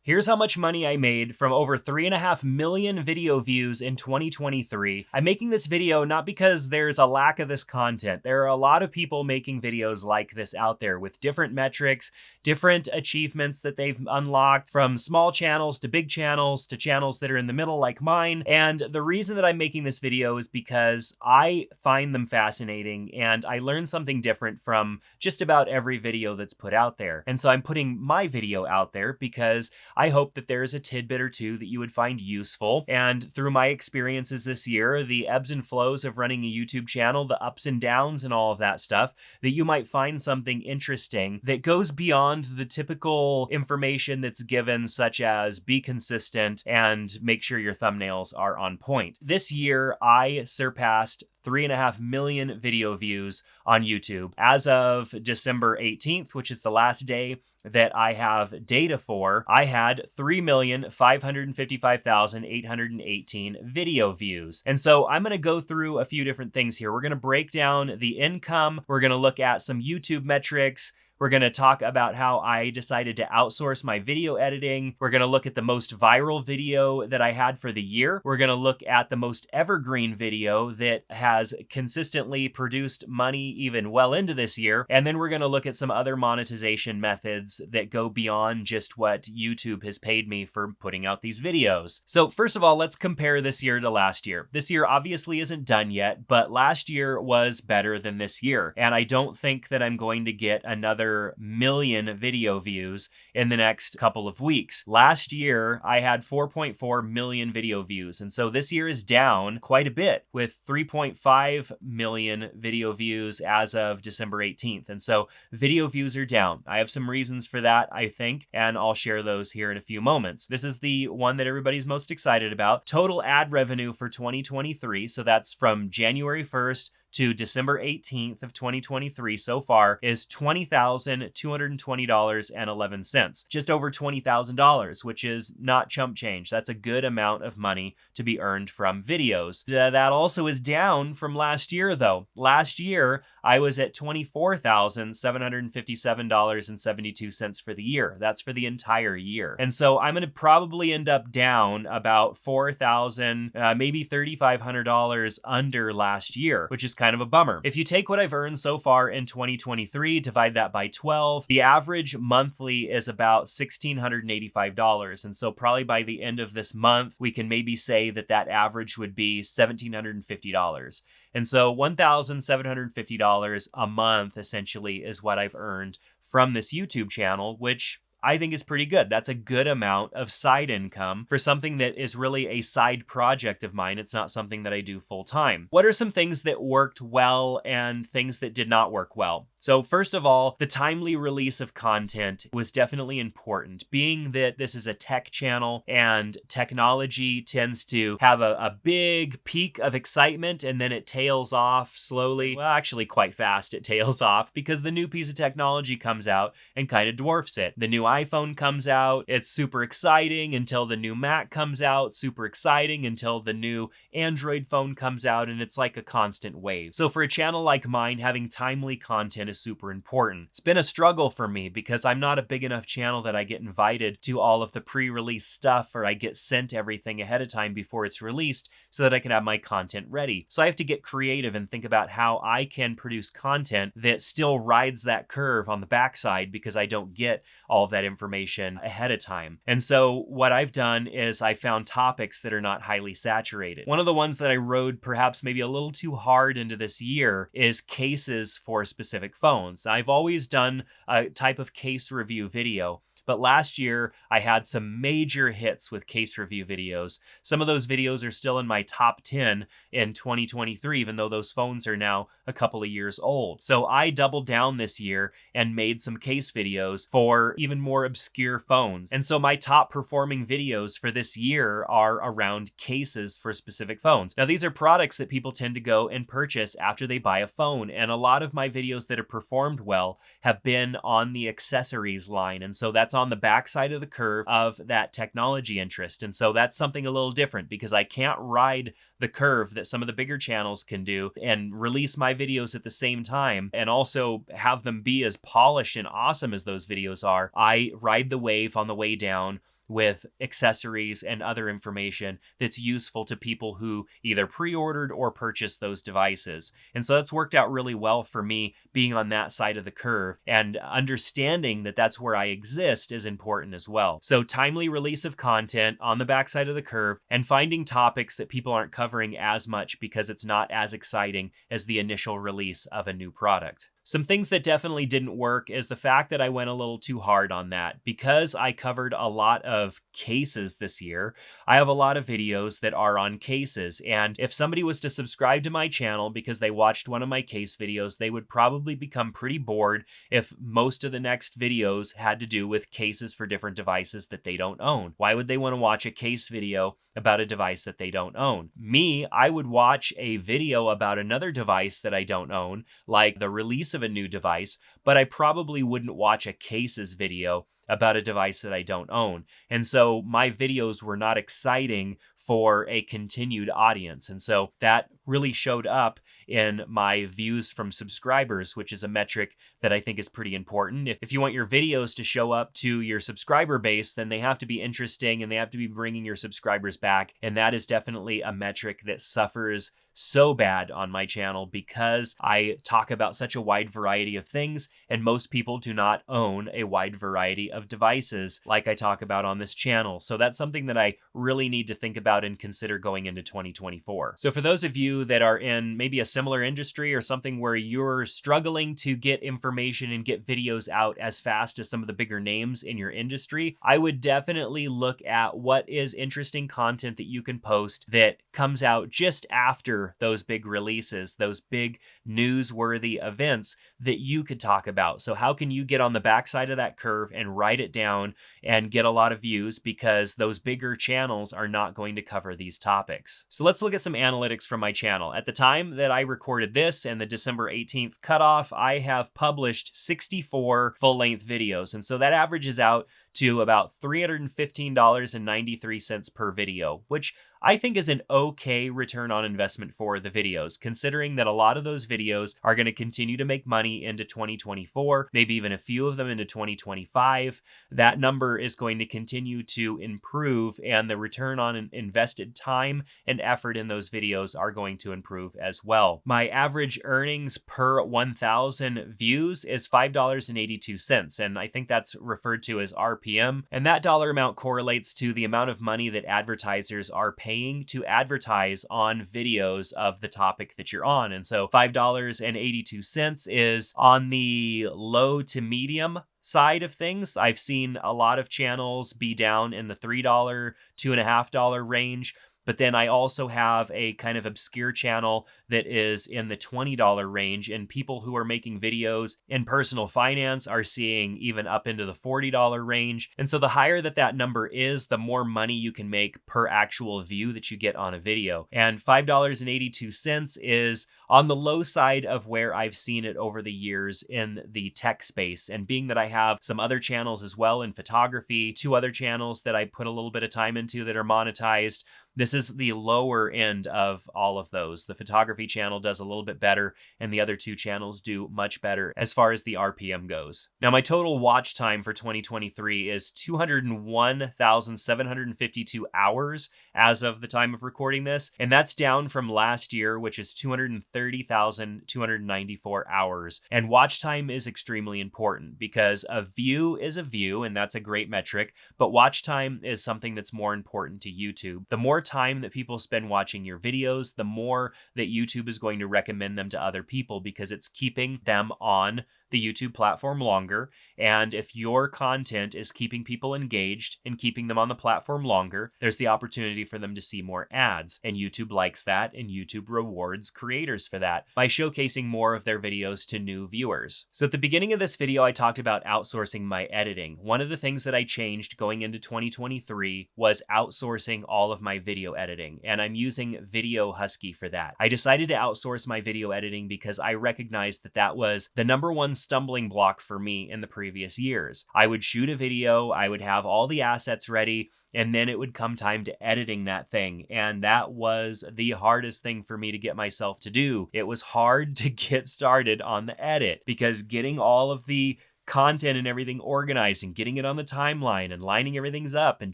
Here's how much money I made from over 3.5 million video views in 2023. I'm making this video not because there's a lack of this content. There are a lot of people making videos like this out there with different metrics, different achievements that they've unlocked, from small channels to big channels to channels that are in the middle like mine. And the reason that I'm making this video is because I find them fascinating and I learn something different from just about every video that's put out there. And so I'm putting my video out there because I hope that there's a tidbit or two that you would find useful. And through my experiences this year, the ebbs and flows of running a YouTube channel, the ups and downs and all of that stuff, that you might find something interesting that goes beyond the typical information that's given, such as be consistent and make sure your thumbnails are on point. This year, I surpassed 3.5 million video views on YouTube. As of December 18th, which is the last day that I have data for, I had 3,555,818 video views. And so I'm going to go through a few different things here. We're going to break down the income. We're going to look at some YouTube metrics. We're going to talk about how I decided to outsource my video editing. We're going to look at the most viral video that I had for the year. We're going to look at the most evergreen video that has consistently produced money even well into this year. And then we're going to look at some other monetization methods that go beyond just what YouTube has paid me for putting out these videos. So first of all, let's compare this year to last year. This year obviously isn't done yet, but last year was better than this year. And I don't think that I'm going to get another million video views in the next couple of weeks. Last year, I had 4.4 million video views. And so this year is down quite a bit with 3.5 million video views as of December 18th. And so video views are down. I have some reasons for that, I think, and I'll share those here in a few moments. This is the one that everybody's most excited about. Total ad revenue for 2023. So that's from January 1st to December 18th of 2023 so far is $20,220.11. Just over $20,000, which is not chump change. That's a good amount of money to be earned from videos. That also is down from last year though. Last year, I was at $24,757.72 for the year. That's for the entire year. And so I'm going to probably end up down about $4,000, maybe $3,500 under last year, which is kind of a bummer. If you take what I've earned so far in 2023, divide that by 12, the average monthly is about $1,685. And so probably by the end of this month, we can maybe say that that average would be $1,750. And so $1,750 a month essentially is what I've earned from this YouTube channel, which I think is pretty good. That's a good amount of side income for something that is really a side project of mine. It's not something that I do full time. What are some things that worked well and things that did not work well? So first of all, the timely release of content was definitely important. Being that this is a tech channel and technology tends to have a big peak of excitement and then it tails off slowly. Well, actually quite fast it tails off because the new piece of technology comes out and kind of dwarfs it. The new iPhone comes out, it's super exciting until the new Mac comes out, super exciting until the new Android phone comes out, and it's like a constant wave. So for a channel like mine, having timely content is super important. It's been a struggle for me because I'm not a big enough channel that I get invited to all of the pre-release stuff or I get sent everything ahead of time before it's released so that I can have my content ready. So I have to get creative and think about how I can produce content that still rides that curve on the backside because I don't get all of that information ahead of time. And so what I've done is I found topics that are not highly saturated. One of the ones that I rode perhaps maybe a little too hard into this year is cases for specific phones. Now, I've always done a type of case review video, but last year I had some major hits with case review videos. Some of those videos are still in my top 10 in 2023, even though those phones are now a couple of years old. So I doubled down this year and made some case videos for even more obscure phones. And so my top performing videos for this year are around cases for specific phones. Now, these are products that people tend to go and purchase after they buy a phone. And a lot of my videos that have performed well have been on the accessories line. And so that's on the backside of the curve of that technology interest. And so that's something a little different because I can't ride the curve that some of the bigger channels can do and release my videos at the same time and also have them be as polished and awesome as those videos are. I ride the wave on the way down with accessories and other information that's useful to people who either pre-ordered or purchased those devices. And so that's worked out really well for me, being on that side of the curve, and understanding that that's where I exist is important as well. So timely release of content on the backside of the curve, and finding topics that people aren't covering as much because it's not as exciting as the initial release of a new product. Some things that definitely didn't work is the fact that I went a little too hard on that. Because I covered a lot of cases this year, I have a lot of videos that are on cases. And if somebody was to subscribe to my channel because they watched one of my case videos, they would probably become pretty bored if most of the next videos had to do with cases for different devices that they don't own. Why would they want to watch a case video about a device that they don't own? Me, I would watch a video about another device that I don't own, like the release of a new device, but I probably wouldn't watch a cases video about a device that I don't own. And so my videos were not exciting for a continued audience. And so that really showed up in my views from subscribers, which is a metric that I think is pretty important. If you want your videos to show up to your subscriber base, then they have to be interesting and they have to be bringing your subscribers back. And that is definitely a metric that suffers so bad on my channel because I talk about such a wide variety of things, and most people do not own a wide variety of devices like I talk about on this channel. So that's something that I really need to think about and consider going into 2024. So for those of you that are in maybe a similar industry or something where you're struggling to get information and get videos out as fast as some of the bigger names in your industry, I would definitely look at what is interesting content that you can post that comes out just after those big releases, those big newsworthy events that you could talk about. So how can you get on the backside of that curve and write it down and get a lot of views, because those bigger channels are not going to cover these topics. So let's look at some analytics from my channel. At the time that I recorded this and the December 18th cutoff, I have published 64 full-length videos. And so that averages out to about $315.93 per video, which I think is an okay return on investment for the videos, considering that a lot of those videos are going to continue to make money into 2024, maybe even a few of them into 2025. That number is going to continue to improve, and the return on invested time and effort in those videos are going to improve as well. My average earnings per 1,000 views is $5.82, and I think that's referred to as RPM, and that dollar amount correlates to the amount of money that advertisers are paying to advertise on videos of the topic that you're on. And so $5.82 is on the low to medium side of things. I've seen a lot of channels be down in the $3, $2.50 range. But then I also have a kind of obscure channel that is in the $20 range, and people who are making videos in personal finance are seeing even up into the $40 range. And so the higher that number is, the more money you can make per actual view that you get on a video. And $5.82 is on the low side of where I've seen it over the years in the tech space. And being that I have some other channels as well in photography, 2 other channels that I put a little bit of time into that are monetized, this is the lower end of all of those. The photography channel does a little bit better, and the other 2 channels do much better as far as the RPM goes. Now, my total watch time for 2023 is 201,752 hours as of the time of recording this, and that's down from last year, which is 230,294 hours. And watch time is extremely important because a view is a view, and that's a great metric, but watch time is something that's more important to YouTube. The more time that people spend watching your videos, the more that YouTube is going to recommend them to other people, because it's keeping them on the YouTube platform longer. And if your content is keeping people engaged and keeping them on the platform longer, there's the opportunity for them to see more ads. And YouTube likes that, and YouTube rewards creators for that by showcasing more of their videos to new viewers. So at the beginning of this video, I talked about outsourcing my editing. One of the things that I changed going into 2023 was outsourcing all of my video editing, and I'm using Video Husky for that. I decided to outsource my video editing because I recognized that that was the #1 stumbling block for me in the previous years. I would shoot a video, I would have all the assets ready, and then it would come time to editing that thing. And that was the hardest thing for me to get myself to do. It was hard to get started on the edit because getting all of the content and everything organized and getting it on the timeline and lining everything's up and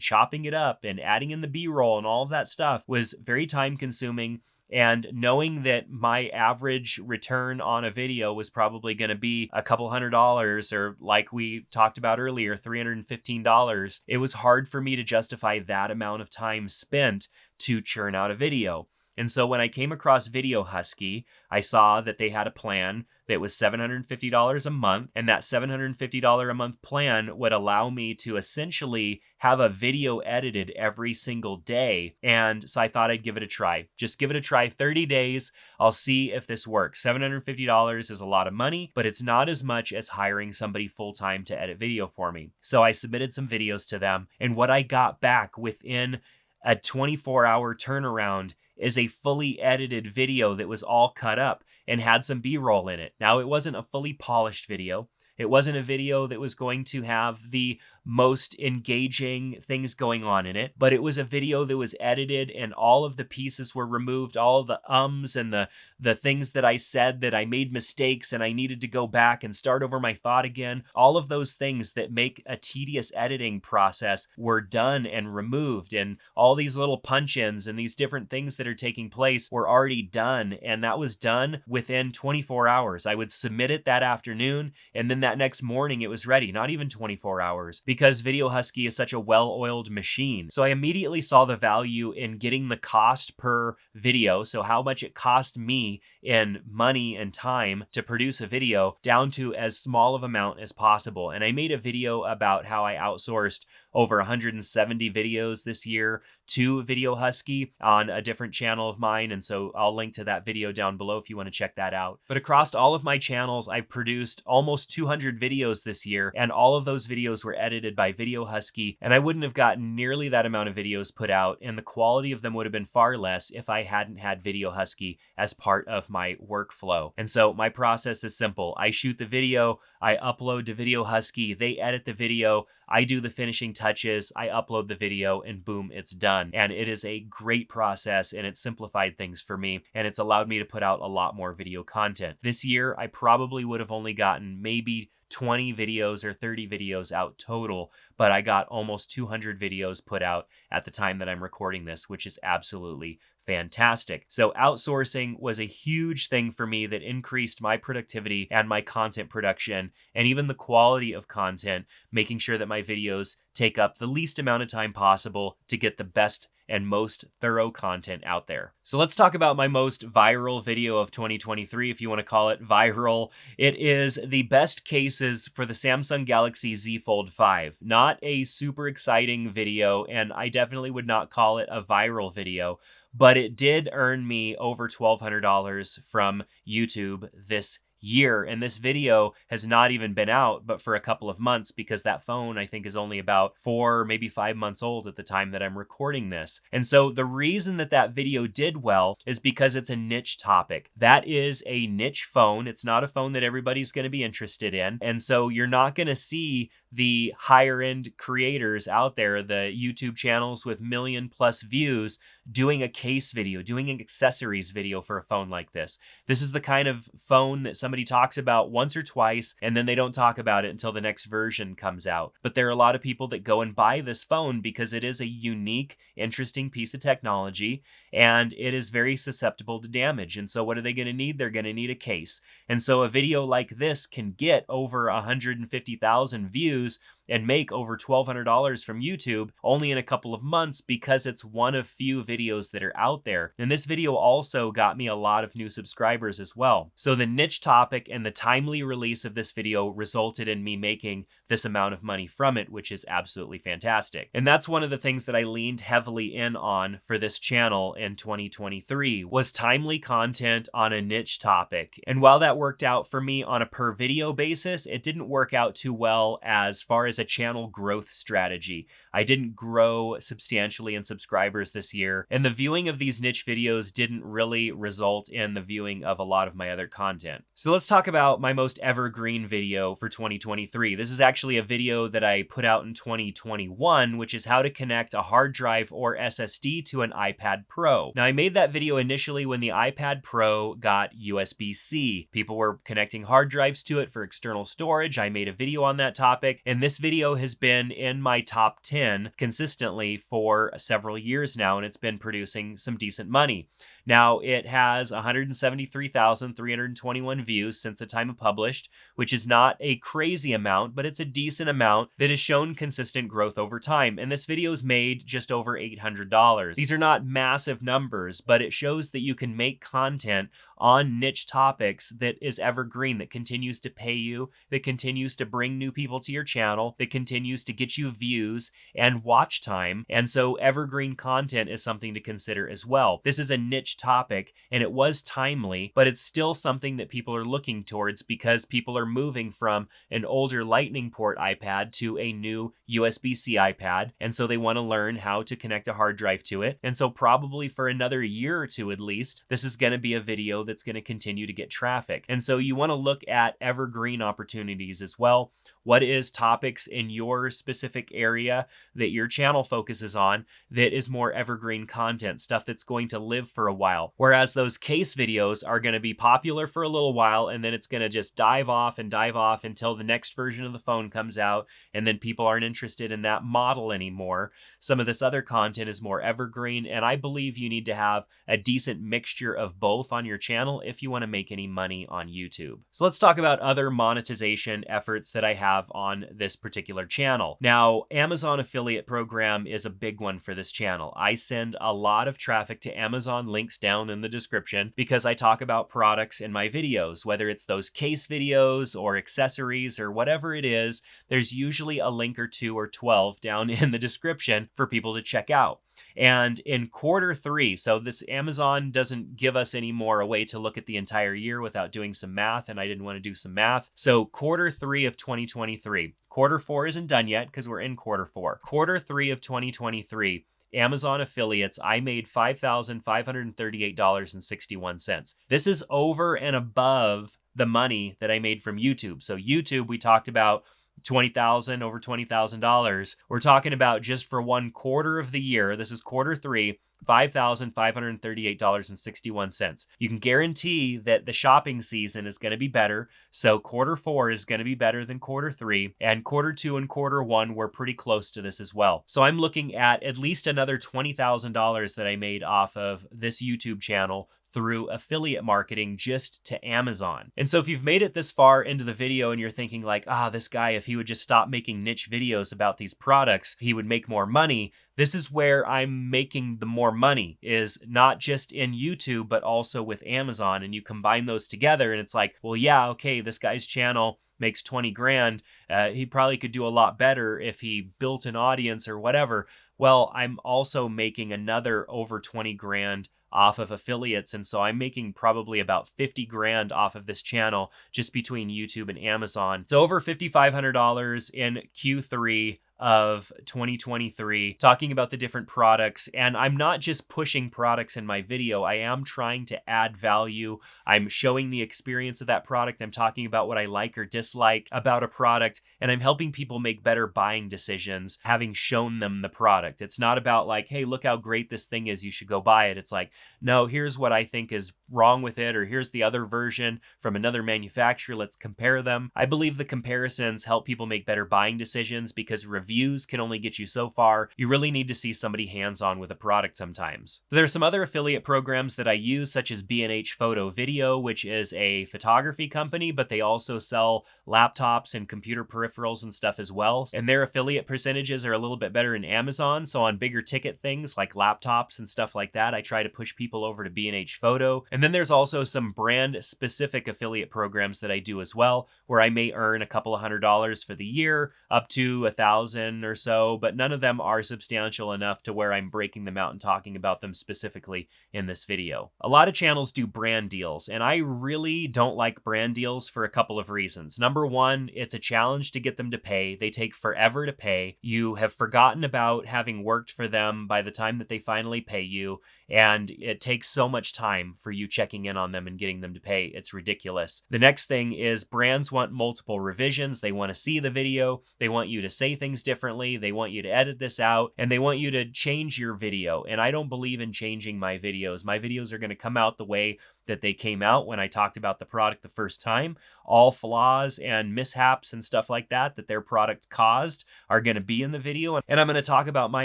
chopping it up and adding in the B-roll and all of that stuff was very time consuming. And knowing that my average return on a video was probably going to be a couple $100, or like we talked about earlier, $315, it was hard for me to justify that amount of time spent to churn out a video. And so when I came across Video Husky, I saw that they had a plan that was $750 a month, and that $750 a month plan would allow me to essentially have a video edited every single day. And so I thought I'd give it a try. Just give it a try, 30 days. I'll see if this works. $750 is a lot of money, but it's not as much as hiring somebody full-time to edit video for me. So I submitted some videos to them, and what I got back within a 24-hour turnaround is a fully edited video that was all cut up and had some B-roll in it. Now, it wasn't a fully polished video. It wasn't a video that was going to have the most engaging things going on in it, but it was a video that was edited and all of the pieces were removed, all of the ums and the things that I said that I made mistakes and I needed to go back and start over my thought again. All of those things that make a tedious editing process were done and removed, and all these little punch-ins and these different things that are taking place were already done, and that was done within 24 hours. I would submit it that afternoon, and then that next morning it was ready, not even 24 hours. Because Video Husky is such a well-oiled machine. So I immediately saw the value in getting the cost per video, so how much it cost me in money and time to produce a video, down to as small of amount as possible. And I made a video about how I outsourced over 170 videos this year to Video Husky on a different channel of mine. And so I'll link to that video down below if you want to check that out. But across all of my channels, I've produced almost 200 videos this year, and all of those videos were edited by Video Husky, and I wouldn't have gotten nearly that amount of videos put out, and the quality of them would have been far less if I hadn't had Video Husky as part of my workflow. And so my process is simple. I shoot the video, I upload to Video Husky, they edit the video, I do the finishing touches, I upload the video, and boom, it's done. And it is a great process, and it's simplified things for me, and it's allowed me to put out a lot more video content. This year, I probably would have only gotten maybe 20 videos or 30 videos out total, but I got almost 200 videos put out at the time that I'm recording this, which is absolutely fantastic. So outsourcing was a huge thing for me that increased my productivity and my content production, and even the quality of content, making sure that my videos take up the least amount of time possible to get the best and most thorough content out there. So let's talk about my most viral video of 2023, if you want to call it viral. It is the best cases for the Samsung Galaxy Z Fold 5. Not a super exciting video, and I definitely would not call it a viral video, but it did earn me over $1,200 from YouTube this year. And this video has not even been out but for a couple of months, because that phone I think is only about 4, maybe 5 months old at the time that I'm recording this. And so the reason that that video did well is because it's a niche topic. That is a niche phone. It's not a phone that everybody's going to be interested in. And so you're not going to see the higher end creators out there, the YouTube channels with 1 million plus views, doing a case video, doing an accessories video for a phone like this. This is the kind of phone that somebody talks about once or twice, and then they don't talk about it until the next version comes out. But there are a lot of people that go and buy this phone because it is a unique, interesting piece of technology, and it is very susceptible to damage. And so what are they going to need? They're going to need a case. And so a video like this can get over 150,000 views and make over $1,200 from YouTube only in a couple of months, because it's one of few videos that are out there. And this video also got me a lot of new subscribers as well. So the niche topic and the timely release of this video resulted in me making this amount of money from it, which is absolutely fantastic. And that's one of the things that I leaned heavily in on for this channel in 2023, was timely content on a niche topic. And while that worked out for me on a per video basis, it didn't work out too well as far as a channel growth strategy. I didn't grow substantially in subscribers this year, and the viewing of these niche videos didn't really result in the viewing of a lot of my other content. So let's talk about my most evergreen video for 2023. This is actually a video that I put out in 2021, which is how to connect a hard drive or SSD to an iPad Pro. Now, I made that video initially when the iPad Pro got USB-C. People were connecting hard drives to it for external storage. I made a video on that topic, and this video has been in my top 10 consistently for several years now, and it's been producing some decent money. Now, it has 173,321 views since the time it published, which is not a crazy amount, but it's a decent amount that has shown consistent growth over time. And this video's made just over $800. These are not massive numbers, but it shows that you can make content on niche topics that is evergreen, that continues to pay you, that continues to bring new people to your channel, that continues to get you views and watch time. And so evergreen content is something to consider as well. This is a niche topic, and it was timely, but it's still something that people are looking towards because people are moving from an older Lightning port iPad to a new USB-C iPad, and so they want to learn how to connect a hard drive to it. And so probably for another year or two at least, this is going to be a video that's going to continue to get traffic. And so you want to look at evergreen opportunities as well. What is topics in your specific area that your channel focuses on that is more evergreen content, stuff that's going to live for a while? Whereas those case videos are going to be popular for a little while, and then it's going to just dive off until the next version of the phone comes out, and then people aren't interested in that model anymore. Some of this other content is more evergreen, and I believe you need to have a decent mixture of both on your channel if you want to make any money on YouTube. So let's talk about other monetization efforts that I have on this particular channel. Now, Amazon affiliate program is a big one for this channel. I send a lot of traffic to Amazon, links down in the description, because I talk about products in my videos, whether it's those case videos or accessories or whatever it is. There's usually a link or 2 or 12 down in the description for people to check out. And in quarter 3, so this Amazon doesn't give us any more a way to look at the entire year without doing some math, and I didn't want to do some math. So quarter 3 of 2023, quarter 4 isn't done yet because we're in quarter 4. Quarter 3 of 2023, Amazon affiliates, I made $5,538.61. This is over and above the money that I made from YouTube. So YouTube, we talked about $20,000, over $20,000. We're talking about just for one quarter of the year. This is quarter 3, $5,538.61. You can guarantee that the shopping season is going to be better. So quarter 4 is going to be better than quarter 3, and quarter 2 and quarter 1 were pretty close to this as well. So I'm looking at least another $20,000 that I made off of this YouTube channel through affiliate marketing just to Amazon. And so if you've made it this far into the video and you're thinking like, this guy, if he would just stop making niche videos about these products, he would make more money. This is where I'm making the more money, is not just in YouTube, but also with Amazon. And you combine those together and it's like, well, yeah, okay, this guy's channel makes 20 grand. He probably could do a lot better if he built an audience or whatever. Well, I'm also making another over 20 grand off of affiliates. And so I'm making probably about 50 grand off of this channel just between YouTube and Amazon. So over $5,500 in Q3 of 2023, talking about the different products. And I'm not just pushing products in my video. I am trying to add value. I'm showing the experience of that product. I'm talking about what I like or dislike about a product, and I'm helping people make better buying decisions, having shown them the product. It's not about like, hey, look how great this thing is, you should go buy it. It's like, no, here's what I think is wrong with it, or here's the other version from another manufacturer. Let's compare them. I believe the comparisons help people make better buying decisions because reviews can only get you so far. You really need to see somebody hands-on with a product sometimes. So there's some other affiliate programs that I use, such as B&H Photo Video, which is a photography company, but they also sell laptops and computer peripherals and stuff as well. And their affiliate percentages are a little bit better in Amazon. So on bigger ticket things like laptops and stuff like that, I try to push people over to B&H Photo. And then there's also some brand specific affiliate programs that I do as well, where I may earn a couple of $100s for the year, up to $1,000 dozen or so, but none of them are substantial enough to where I'm breaking them out and talking about them specifically in this video. A lot of channels do brand deals, and I really don't like brand deals for a couple of reasons. Number one, it's a challenge to get them to pay. They take forever to pay. You have forgotten about having worked for them by the time that they finally pay you, and it takes so much time for you checking in on them and getting them to pay. It's ridiculous. The next thing is brands want multiple revisions. They want to see the video. They want you to say things differently. They want you to edit this out, and they want you to change your video. And I don't believe in changing my videos. My videos are going to come out the way that they came out when I talked about the product the first time. All flaws and mishaps and stuff like that their product caused are going to be in the video. And I'm going to talk about my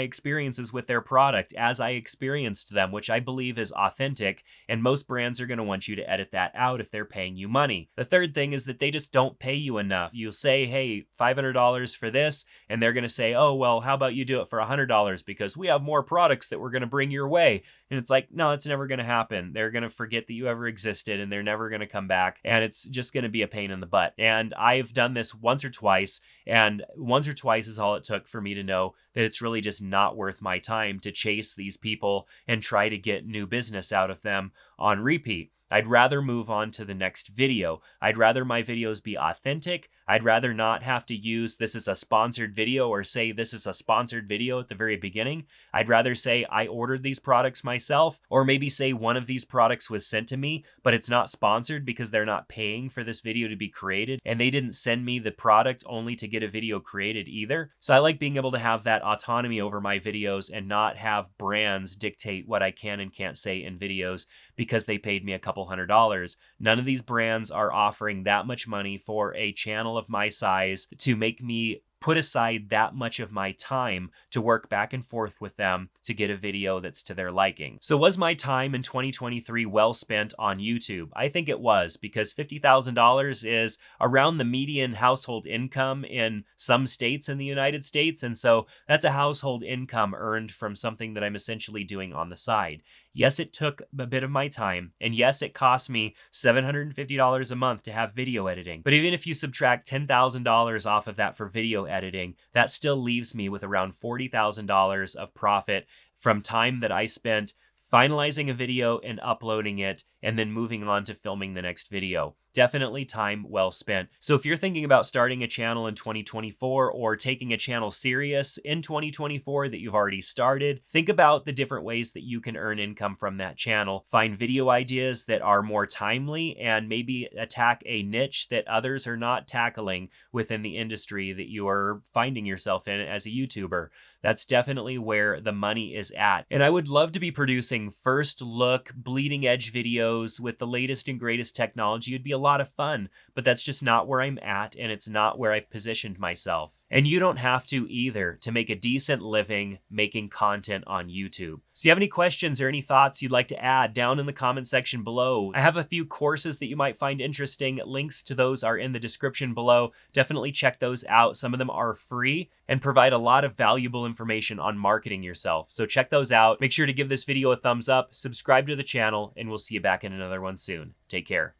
experiences with their product as I experienced them, which I believe is authentic. And most brands are going to want you to edit that out if they're paying you money. The third thing is that they just don't pay you enough. You'll say, hey, $500 for this. And they're going to say, oh, well, how about you do it for $100 because we have more products that we're going to bring your way. And it's like, no, it's never going to happen. They're going to forget that you ever existed and they're never going to come back. And it's just going to be a pain in the butt. And I've done this once or twice. And once or twice is all it took for me to know that it's really just not worth my time to chase these people and try to get new business out of them on repeat. I'd rather move on to the next video. I'd rather my videos be authentic. I'd rather not have to use this is a sponsored video or say this is a sponsored video at the very beginning. I'd rather say I ordered these products myself, or maybe say one of these products was sent to me, but it's not sponsored because they're not paying for this video to be created, and they didn't send me the product only to get a video created either. So I like being able to have that autonomy over my videos and not have brands dictate what I can and can't say in videos because they paid me a couple $100. None of these brands are offering that much money for a channel of my size to make me put aside that much of my time to work back and forth with them to get a video that's to their liking. So was my time in 2023 well spent on YouTube? I think it was, because $50,000 is around the median household income in some states in the United States. And so that's a household income earned from something that I'm essentially doing on the side. Yes, it took a bit of my time, and yes, it cost me $750 a month to have video editing. But even if you subtract $10,000 off of that for video editing, that still leaves me with around $40,000 of profit from time that I spent finalizing a video and uploading it, and then moving on to filming the next video. Definitely time well spent. So if you're thinking about starting a channel in 2024 or taking a channel serious in 2024 that you've already started, think about the different ways that you can earn income from that channel. Find video ideas that are more timely and maybe attack a niche that others are not tackling within the industry that you are finding yourself in as a YouTuber. That's definitely where the money is at. And I would love to be producing first look, bleeding edge videos with the latest and greatest technology. It'd be a lot of fun, but that's just not where I'm at, and it's not where I've positioned myself. And you don't have to either to make a decent living making content on YouTube. So you have any questions or any thoughts you'd like to add down in the comment section below. I have a few courses that you might find interesting. Links to those are in the description below. Definitely check those out. Some of them are free and provide a lot of valuable information on marketing yourself. So check those out. Make sure to give this video a thumbs up, subscribe to the channel, and we'll see you back in another one soon. Take care.